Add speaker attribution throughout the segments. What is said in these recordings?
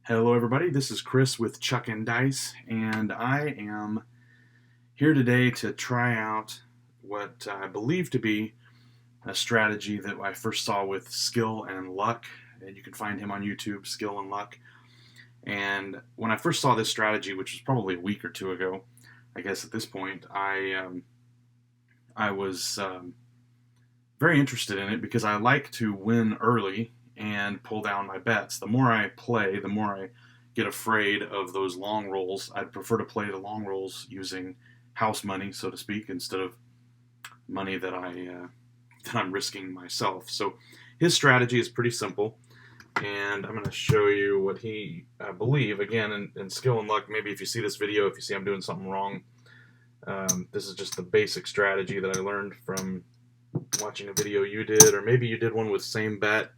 Speaker 1: Hello everybody, this is Chris with Chuck and Dice, and I am here today to try out what I believe to be a strategy that I first saw with Skill and Luck, and you can find him on YouTube, Skill and Luck. And when I first saw this strategy, which was probably a week or two ago, I guess at this point, I was very interested in it because I like to win early and pull down my bets. The more I play, the more I get afraid of those long rolls. I'd prefer to play the long rolls using house money, so to speak, instead of money that I'm risking myself. So his strategy is pretty simple, and I'm going to show you what he, I believe, again, in Skill and Luck. Maybe if you see this video, if you see I'm doing something wrong, this is just the basic strategy that I learned from watching a video you did, or maybe you did one with same bet.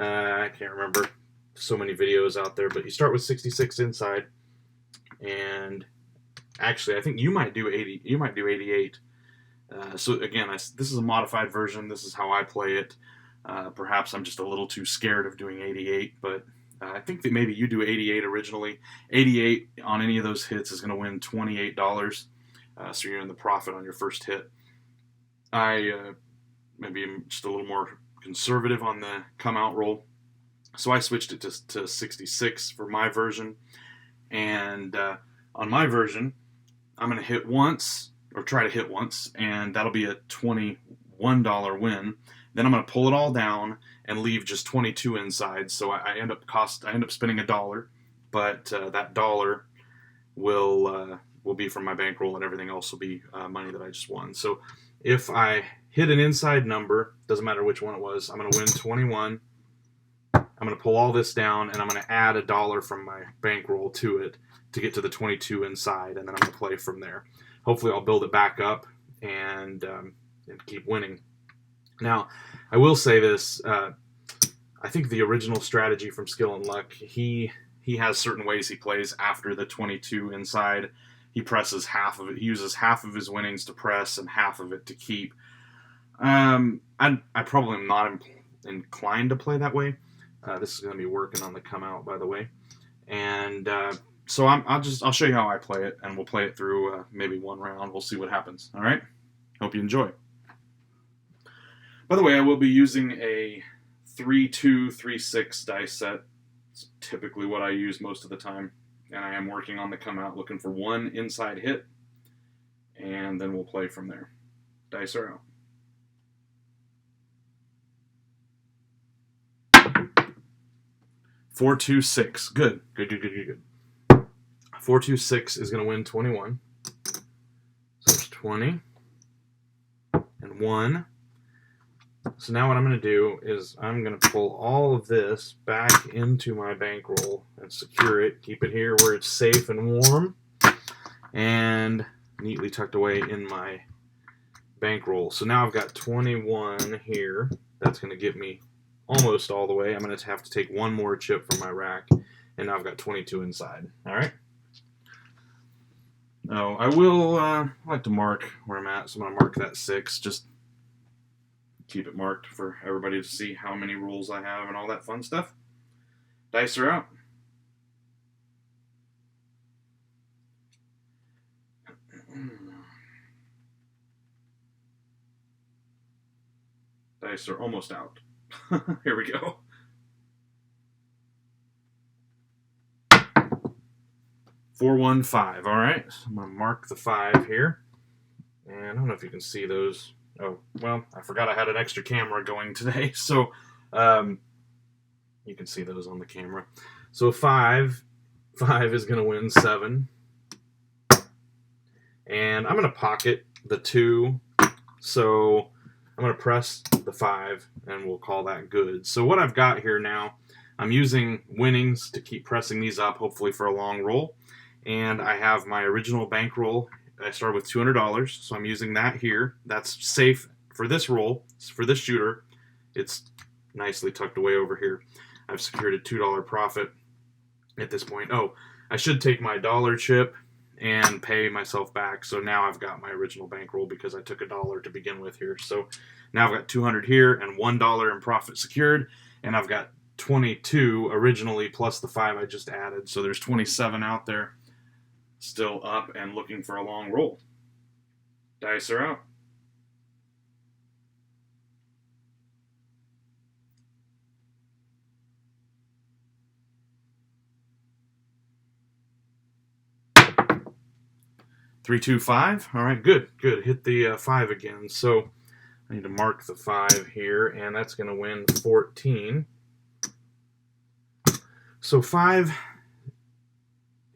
Speaker 1: I can't remember. So many videos out there, but you start with 66 inside, and actually, I think you might do 80. You might do 88. So again, this is a modified version. This is how I play it. Perhaps I'm just a little too scared of doing 88, but I think that maybe you do 88 originally. 88 on any of those hits is going to win $28. So you're in the profit on your first hit. I maybe am just a little more conservative on the come out roll, so I switched it to 66 for my version. And on my version, I'm going to hit once, or try to hit once, and that'll be a $21 win. Then I'm going to pull it all down and leave just 22 inside. So I end up spending $1, but that dollar will be from my bankroll, and everything else will be money that I just won. So if I hit an inside number, doesn't matter which one it was, I'm going to win 21. I'm going to pull all this down, and I'm going to add $1 from my bankroll to it to get to the 22 inside, and then I'm going to play from there. Hopefully I'll build it back up and keep winning. Now, I will say this. I think the original strategy from Skill and Luck, he has certain ways he plays after the 22 inside. He presses half of it. He uses half of his winnings to press and half of it to keep. I probably am not inclined to play that way. This is going to be working on the come out, by the way. And so I'll show you how I play it, and we'll play it through maybe one round. We'll see what happens. All right? Hope you enjoy. By the way, I will be using a 3-2, 3-6 dice set. It's typically what I use most of the time. And I am working on the come out, looking for one inside hit, and then we'll play from there. Dice are out. Four, 2, 6. Good. 4, 2, 6 is going to win 21. So it's 20 and 1. So now what I'm going to do is I'm going to pull all of this back into my bankroll and secure it, keep it here where it's safe and warm, and neatly tucked away in my bankroll. So now I've got 21 here. That's going to get me almost all the way. I'm going to have to take one more chip from my rack, and now I've got 22 inside. All right? Now, I will like to mark where I'm at, so I'm going to mark that 6, just keep it marked for everybody to see how many rolls I have and all that fun stuff. Dice are out. Dice are almost out. Here we go. 4, 1, 5. All right, so I'm going to mark the 5 here. And I don't know if you can see those. Oh, well, I forgot I had an extra camera going today, so you can see those on the camera. So 5 is going to win 7. And I'm going to pocket the 2, so I'm going to press the 5, and we'll call that good. So what I've got here now, I'm using winnings to keep pressing these up, hopefully for a long roll. And I have my original bankroll. I started with $200, so I'm using that here. That's safe for this roll, for this shooter. It's nicely tucked away over here. I've secured a $2 profit at this point. Oh, I should take my dollar chip and pay myself back. So now I've got my original bankroll because I took $1 to begin with here. So now I've got 200 here and $1 in profit secured, and I've got 22 originally plus the 5 I just added. So there's 27 out there still up and looking for a long roll. Dice are out. Three, two, five. All right, good. Hit the 5 again. So I need to mark the 5 here, and that's going to win 14. So 5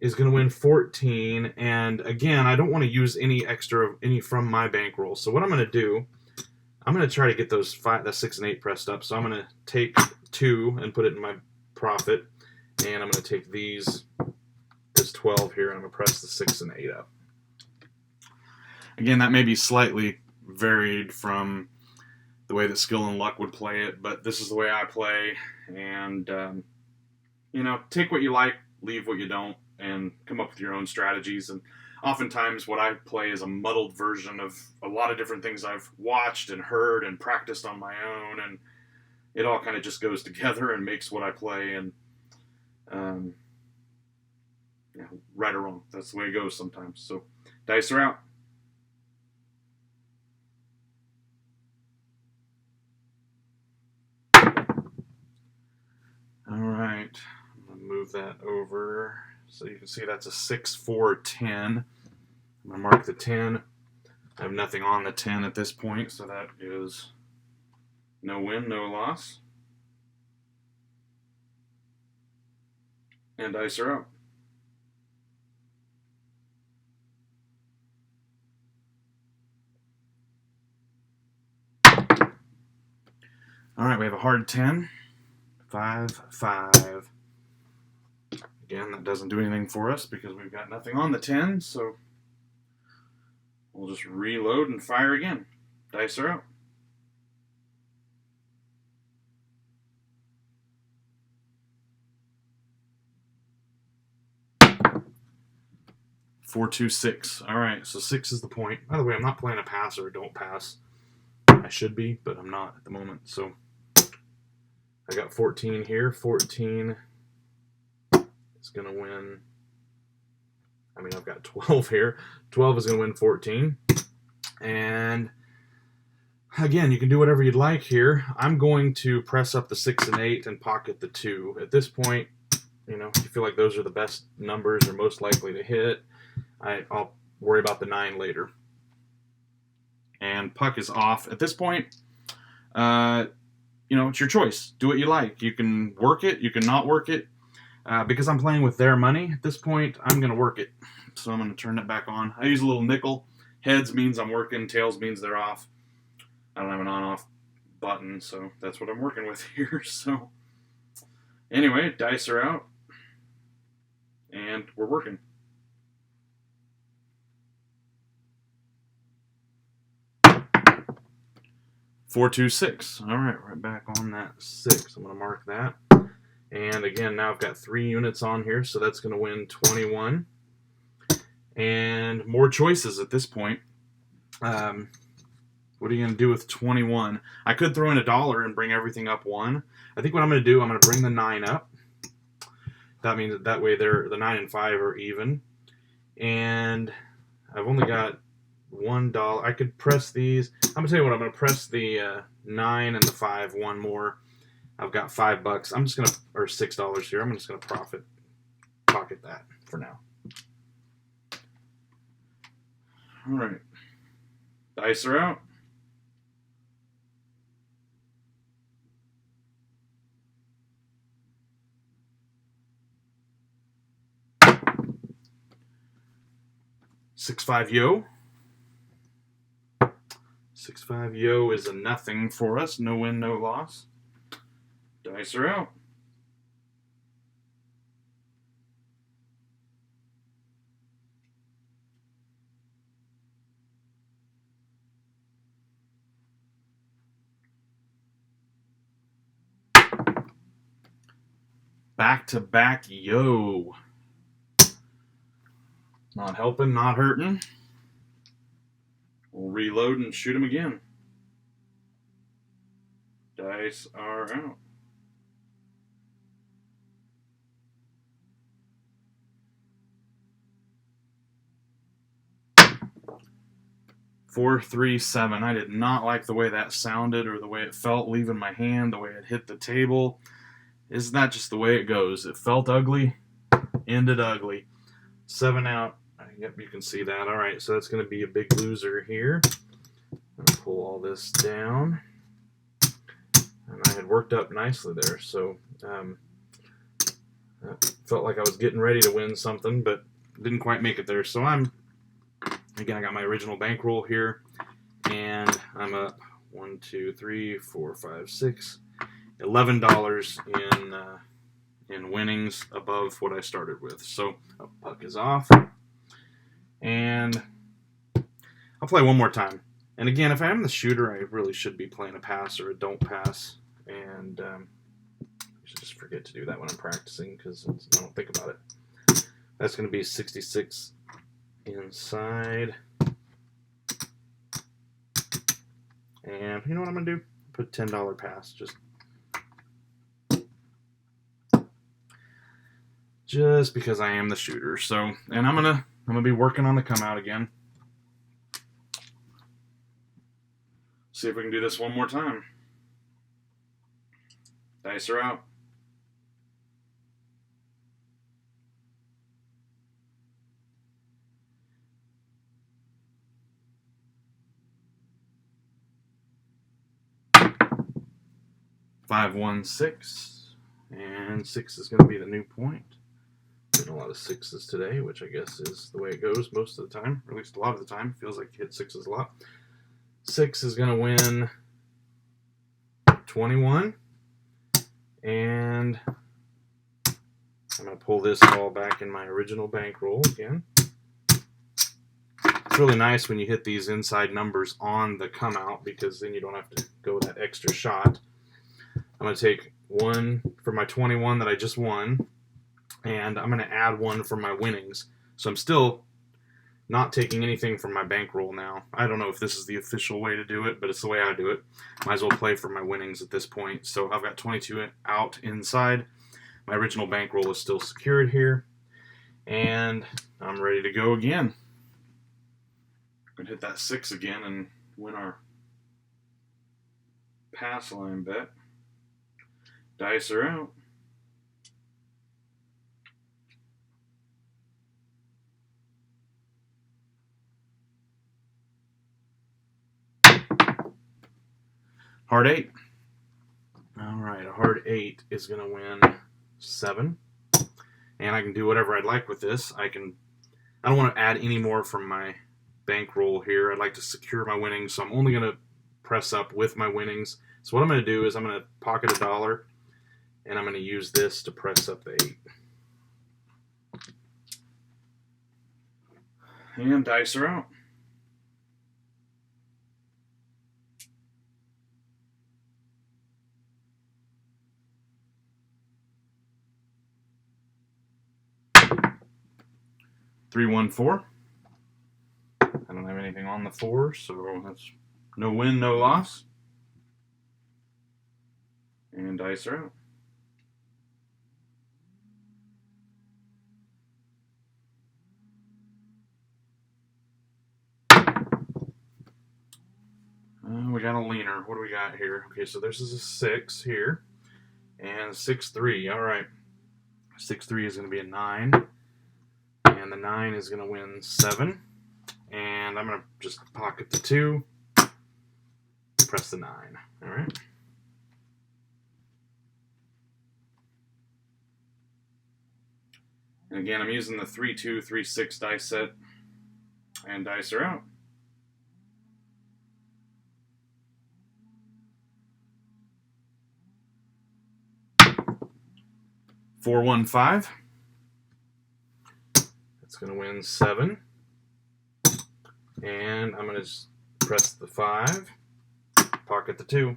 Speaker 1: is going to win 14, and again, I don't want to use any from my bankroll. So what I'm going to do, I'm going to try to get the 6 and 8 pressed up. So I'm going to take 2 and put it in my profit, and I'm going to take this 12 here, and I'm going to press the 6 and 8 up. Again, that may be slightly varied from the way that skill and luck would play it, but this is the way I play, and take what you like, leave what you don't, and come up with your own strategies. And oftentimes what I play is a muddled version of a lot of different things I've watched and heard and practiced on my own, and it all kind of just goes together and makes what I play. And right or wrong, that's the way it goes sometimes. So dice are out. All right, I'm going to move that over so you can see that's a 6, 4, 10. I'm going to mark the 10. I have nothing on the 10 at this point, so that is no win, no loss. And dice are out. All right, we have a hard 10. 5, 5. Again, that doesn't do anything for us because we've got nothing on the 10, so we'll just reload and fire again. Dice are out. Four, 2, 6. All right, so 6 is the point. By the way, I'm not playing a pass or a don't pass. I should be, but I'm not at the moment. So I got 14 here. 14 is going to win. I've got 12 here. 12 is going to win 14. And again, you can do whatever you'd like here. I'm going to press up the 6 and 8 and pocket the 2. At this point, if you feel like those are the best numbers or most likely to hit, I'll worry about the 9 later. And puck is off. At this point, it's your choice. Do what you like. You can work it. You can not work it. Because I'm playing with their money, at this point, I'm going to work it. So I'm going to turn it back on. I use a little nickel. Heads means I'm working. Tails means they're off. I don't have an on-off button, so that's what I'm working with here. So anyway, dice are out. And we're working. 4, 2, 6. All right, right back on that 6. I'm going to mark that. And again, now I've got 3 units on here, so that's going to win 21. And more choices at this point. What are you going to do with 21? I could throw in $1 and bring everything up 1. I think what I'm going to do, I'm going to bring the 9 up. That means that way the 9 and 5 are even. And I've only got $1. I could press these. I'm going to tell you what, I'm going to press the 9 and the 5 one more. I've got $5. I'm just going to, or $6 here. I'm just going to pocket that for now. All right. Dice are out. Six, 5, yo. 6, 5, yo is a nothing for us. No win, no loss. Dice are out. Back to back, yo. Not helping, not hurting. We'll reload and shoot him again. Dice are out. 4-3-7. I did not like the way that sounded or the way it felt leaving my hand, the way it hit the table. Isn't that just the way it goes? It felt ugly, ended ugly. 7 out. Yep, you can see that. All right, so that's going to be a big loser here. I'm going to pull all this down. And I had worked up nicely there, so felt like I was getting ready to win something, but didn't quite make it there. So I got my original bankroll here, and I'm up $1, 2, 3, 4, 5, 6, $11 in winnings above what I started with. So a puck is off, and I'll play one more time. And again, if I am the shooter, I really should be playing a pass or a don't pass, and I should just forget to do that when I'm practicing because I don't think about it. That's going to be 66 inside. And you know what I'm going to do? Put $10 pass just because I am the shooter. So, and I'm going to be working on the come out again. See if we can do this one more time. Dice are out. Five, 1, 6, and 6 is going to be the new point. Getting a lot of 6s today, which I guess is the way it goes most of the time, or at least a lot of the time. Feels like you hit 6s a lot. 6 is going to win 21, and I'm going to pull this all back in my original bankroll again. It's really nice when you hit these inside numbers on the come out because then you don't have to go that extra shot. I'm going to take 1 for my 21 that I just won, and I'm going to add 1 for my winnings. So I'm still not taking anything from my bankroll now. I don't know if this is the official way to do it, but it's the way I do it. Might as well play for my winnings at this point. So I've got 22 out inside. My original bankroll is still secured here, and I'm ready to go again. I'm going to hit that 6 again and win our pass line bet. Dice are out. Hard 8. All right, a hard 8 is going to win 7. And I can do whatever I'd like with this. I don't want to add any more from my bankroll here. I'd like to secure my winnings, so I'm only going to press up with my winnings. So what I'm going to do is I'm going to pocket $1, and I'm going to use this to press up the 8. And dice are out. Three, 1, 4. I don't have anything on the 4, so that's no win, no loss. And dice are out. We got a leaner. What do we got here? Okay, so this is a 6 here. And 6, 3. All right. 6, 3 is going to be a 9. And the 9 is going to win 7. And I'm going to just pocket the 2. Press the 9. All right. And again, I'm using the 3, 2, 3, 6 dice set. And dice are out. 4, 1, 5. That's going to win 7. And I'm going to just press the 5, pocket the 2.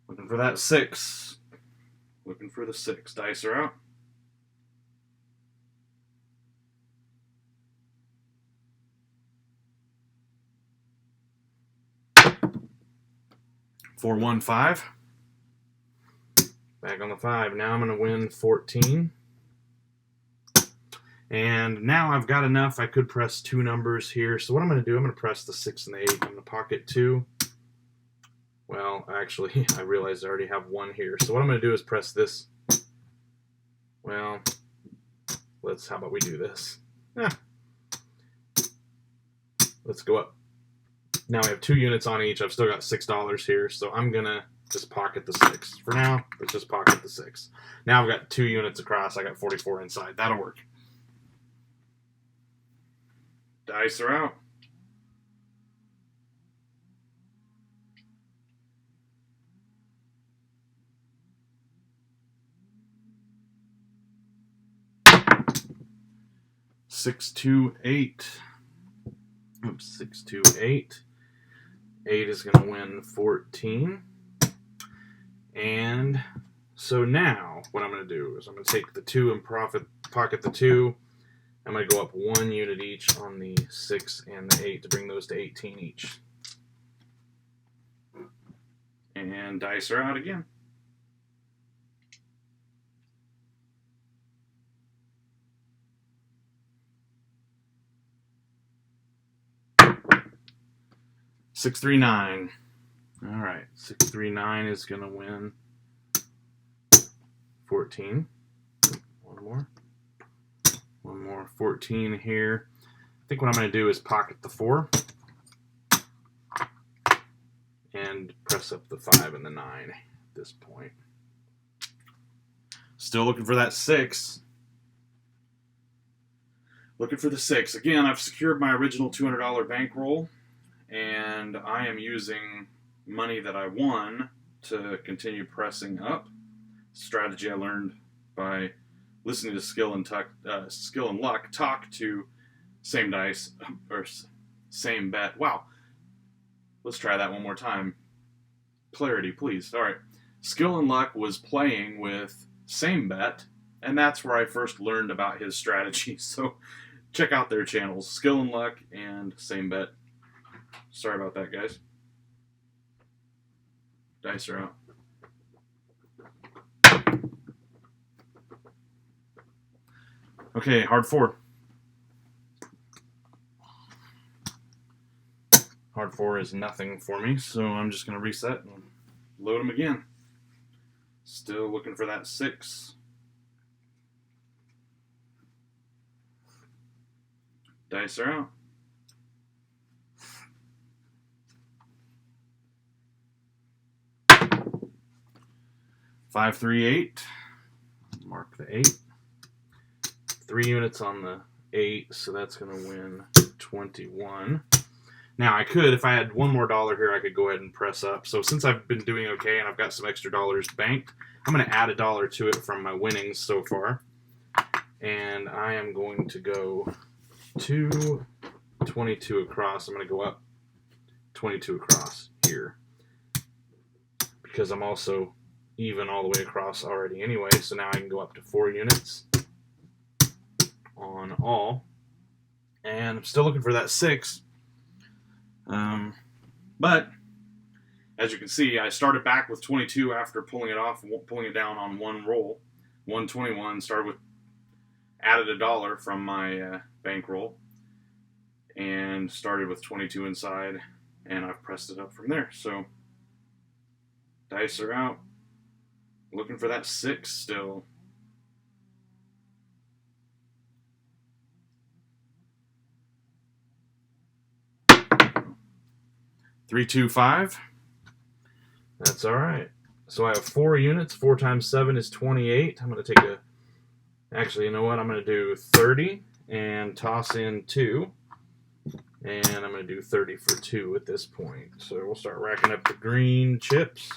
Speaker 1: Looking for that 6. Looking for the 6. Dice are out. 4, 1, 5. Back on the 5. Now I'm going to win 14. And now I've got enough. I could press 2 numbers here. So what I'm going to do, I'm going to press the 6 and the 8. I'm going to pocket 2. Well, actually, I realized I already have 1 here. So what I'm going to do is press this. Well, how about we do this? Let's go up. Now we have 2 units on each. I've still got $6 here. So I'm going to just pocket the 6. For now, let's just pocket the 6. Now I've got 2 units across. I got 44 inside. That'll work. Dice are out. Six, 2, 8. Oops, 6, 2, 8. 8 is going to win 14. And so now what I'm going to do is I'm going to take the 2 and pocket the 2. I'm going to go up 1 unit each on the 6 and the 8 to bring those to 18 each. And dice are out again. Six, 3, 9. All right, 6, 3, 9 is going to win 14. One more. 14 here. I think what I'm going to do is pocket the 4 and press up the 5 and the 9 at this point. Still looking for that 6. Looking for the 6. Again, I've secured my original $200 bankroll, and I am using money that I won to continue pressing up. Strategy I learned by listening to Skill and Luck talk to Same Dice, or Same Bet. Wow. Let's try that one more time. Clarity, please. All right. Skill and Luck was playing with Same Bet, and that's where I first learned about his strategy. So check out their channels, Skill and Luck and Same Bet. Sorry about that, guys. Dice are out. Okay, hard 4. Hard 4 is nothing for me, so I'm just going to reset and load them again. Still looking for that 6. Dice are out. Five, 3, 8. Mark the 8. 3 units on the 8, so that's going to win 21. Now I could, if I had $1 more here, I could go ahead and press up. So since I've been doing okay and I've got some extra dollars banked, I'm going to add $1 to it from my winnings so far. And I am going to go to 22 across. I'm going to go up 22 across here, because I'm also even all the way across already anyway. So now I can go up to 4 units on all. And I'm still looking for that 6. But as you can see, I started back with 22 after pulling it down on 1 roll. 121, added $1 from my bankroll, and started with 22 inside, and I've pressed it up from there. So dice are out. Looking for that 6 still. Three, 2, 5. That's all right. So I have 4 units. 4 times 7 is 28. I'm going to take actually, you know what? I'm going to do 30 and toss in 2. And I'm going to do 30 for 2 at this point. So we'll start racking up the green chips.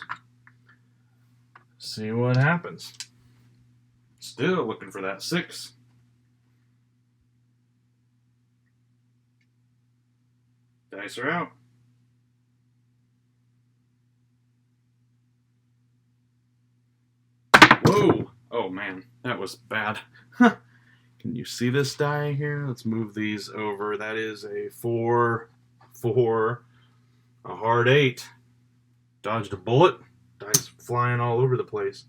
Speaker 1: See what happens. Still looking for that 6. Dice are out. Whoa! Oh man, that was bad. Can you see this die here? Let's move these over. That is a 4, 4, a hard 8. Dodged a bullet. Dice flying all over the place.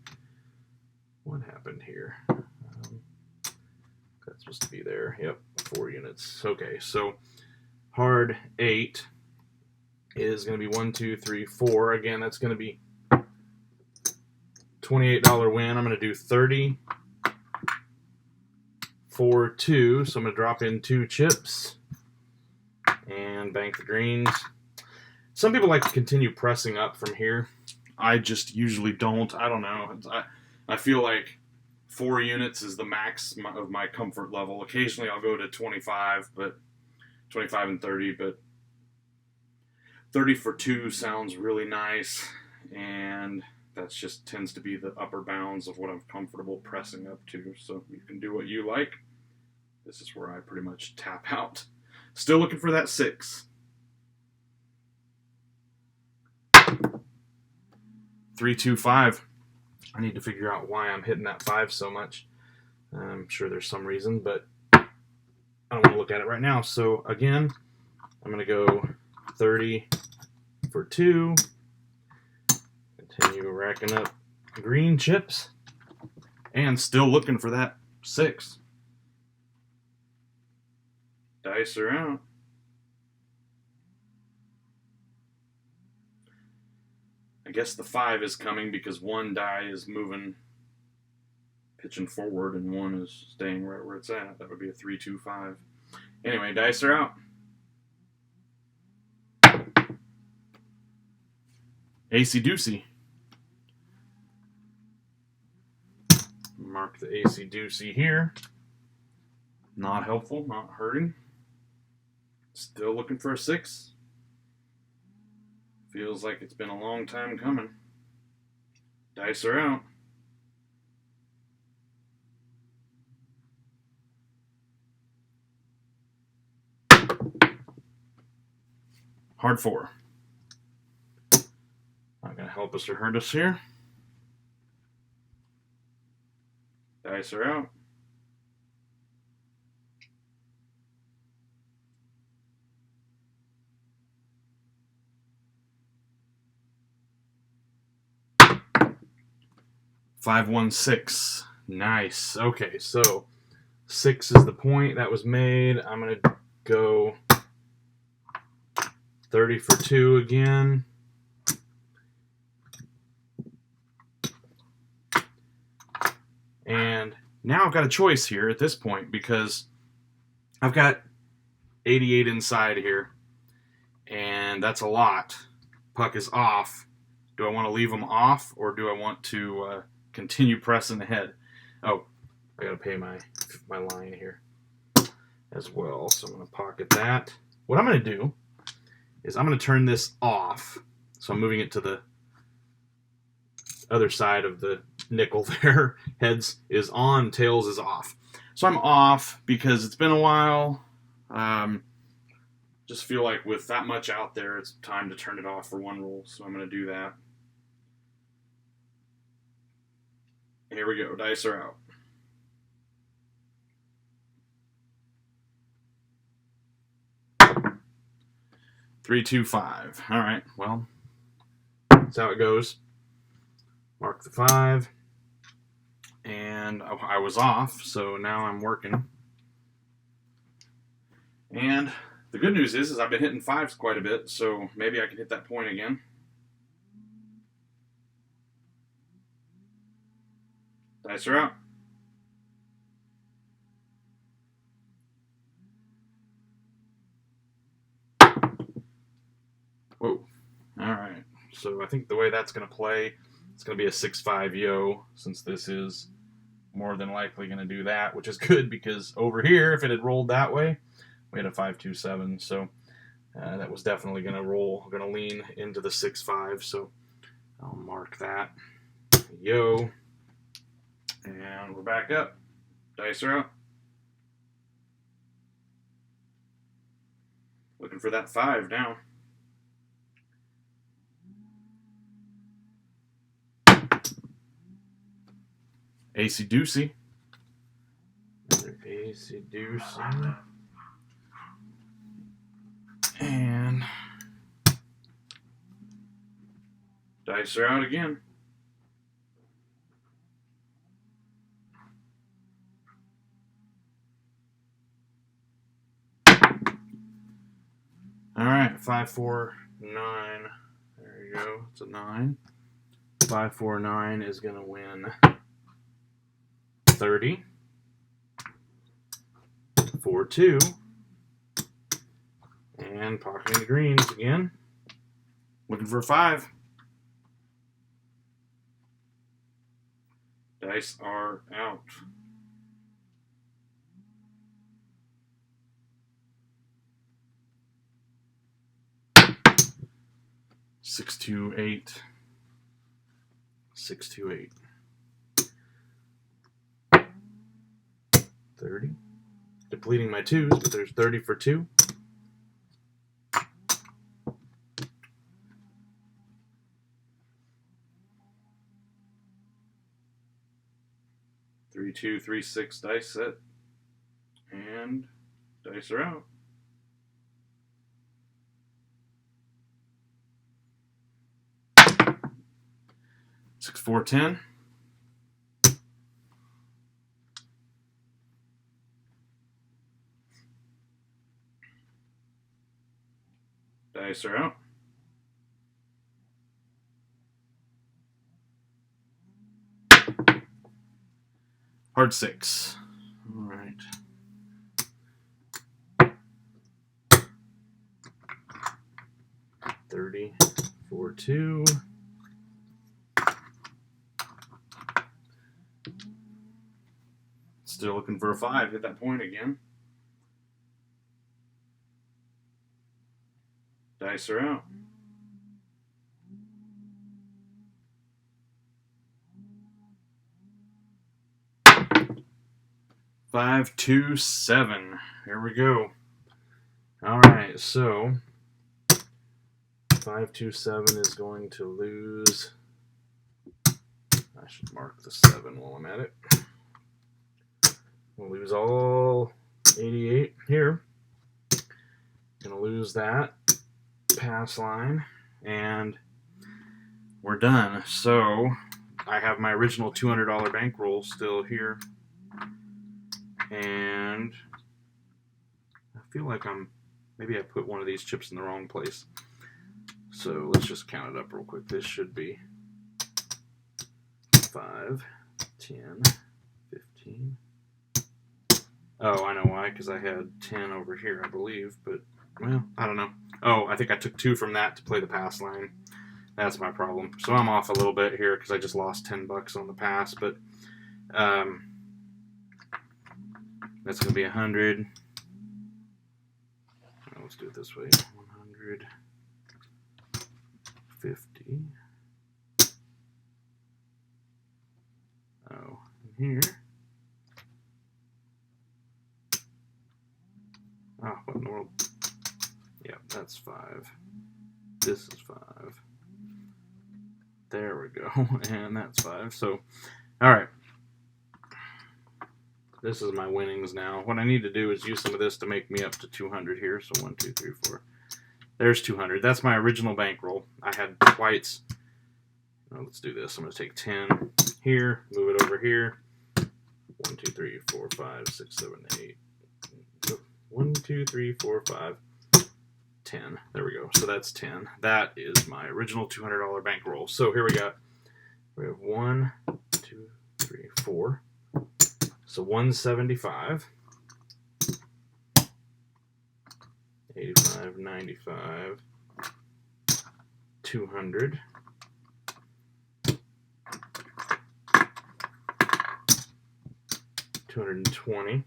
Speaker 1: What happened here? Got supposed to be there. Yep, 4 units. Okay, so hard 8 is going to be 1, 2, 3, 4. Again, that's going to be $28 win. I'm going to do 30 for 2. So I'm going to drop in 2 chips and bank the greens. Some people like to continue pressing up from here. I just usually don't. I don't know. I feel like 4 units is the max of my comfort level. Occasionally I'll go to 25, but 25 and 30, but 30 for 2 sounds really nice, and that's just tends to be the upper bounds of what I'm comfortable pressing up to. So you can do what you like. This is where I pretty much tap out. Still looking for that 6. 3, 2, 5. I need to figure out why I'm hitting that 5 so much. I'm sure there's some reason, but I don't want to look at it right now. So again, I'm going to go 30 for 2. Continue racking up green chips. And still looking for that 6. Dice are out. I guess the 5 is coming because 1 die is moving, pitching forward, and 1 is staying right where it's at. That would be a 3, 2, 5. Anyway, dice are out. AC Doocy. Mark the AC Doocy here. Not helpful, not hurting. Still looking for a 6. Feels like it's been a long time coming. Dice are out. Hard 4. Not going to help us or hurt us here. Dice are out. Five, 1, 6. Nice. Okay, so 6 is the point that was made. I'm going to go 30 for 2 again. And now I've got a choice here at this point because I've got 88 inside here, and that's a lot. Puck is off. Do I want to leave them off, or do I want to continue pressing ahead? Oh, I got to pay my line here as well, so I'm going to pocket that. What I'm going to do is I'm going to turn this off. So I'm moving it to the other side of the nickel there. Heads is on, tails is off. So I'm off because it's been a while. Just feel like with that much out there, it's time to turn it off for one roll. So I'm going to do that. Here we go. Dice are out. Three, 2, 5. All right. Well, that's how it goes. Mark the 5. And I was off, so now I'm working. And the good news is I've been hitting 5s quite a bit, so maybe I can hit that point again. Dice are out. Whoa. All right. So I think the way that's going to play, it's going to be a 6-5 yo, since this is more than likely going to do that, which is good because over here, if it had rolled that way, we had a 5-2-7. So that was definitely going to roll, going to lean into the 6-5. So I'll mark that. Yo. And we're back up. Dice are out. Looking for that 5 now. AC Doocy. Another AC Doocy. And dice are out again. All right, 5, 4, 9. There you go. It's a 9. 5, 4, 9 is going to win 30. 4, 2. And pocketing the greens again. Looking for a 5. Dice are out. 6, 2, 8. 6, 2, 8. 30. Depleting my 2s, but there's 30 for 2. 3, 2, 3, 6 dice set. And dice are out. 6, 4, 10. Dice are out. Hard 6. All right. $30 for 2. Still looking for a 5. Hit that point again. Dice are out. 5, 2, 7. Here we go. All right, so 5, 2, 7 is going to lose. I should mark the 7 while I'm at it. We'll lose all 88 here. Gonna lose that pass line, and we're done. So I have my original $200 bankroll still here, and I feel like maybe I put one of these chips in the wrong place. So let's just count it up real quick. This should be 5, 10, 15. Oh, I know why, because I had 10 over here, I believe, but, well, I don't know. Oh, I think I took 2 from that to play the pass line. That's my problem. So I'm off a little bit here because I just lost $10 on the pass, but that's going to be 100. Let's do it this way. 150. Oh, here. Oh, what in the world? Yeah, that's 5. This is 5. There we go. And that's 5. So, alright. This is my winnings now. What I need to do is use some of this to make me up to 200 here. So 1, 2, 3, 4. There's 200. That's my original bankroll. I had whites. Now let's do this. I'm going to take 10 here, move it over here. 1, 2, 3, 4, 5, 6, 7, 8. 1, 2, 3, 4, 5, 10. There we go. So that's 10. That is my original $200 bankroll. So here we got. We have 1, 2, 3, 4. So 175. 85, 95, 200, 220,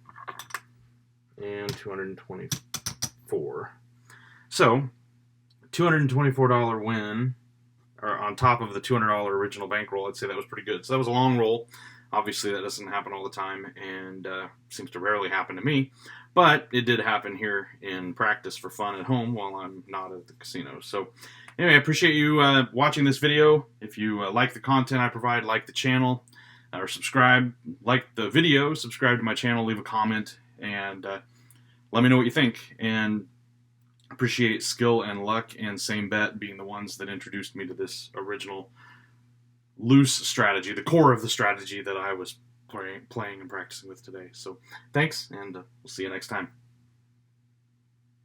Speaker 1: and 224. So, $224 win, or on top of the $200 original bankroll. I'd say that was pretty good. So that was a long roll. Obviously, that doesn't happen all the time, and seems to rarely happen to me. But it did happen here in practice for fun at home while I'm not at the casino. So anyway, I appreciate you watching this video. If you like the content I provide, like the channel, or subscribe, like the video, subscribe to my channel, leave a comment, and let me know what you think. And appreciate Skill and Luck and Same Bet being the ones that introduced me to this original loose strategy, the core of the strategy that I was playing and practicing with today. So thanks, and we'll see you next time.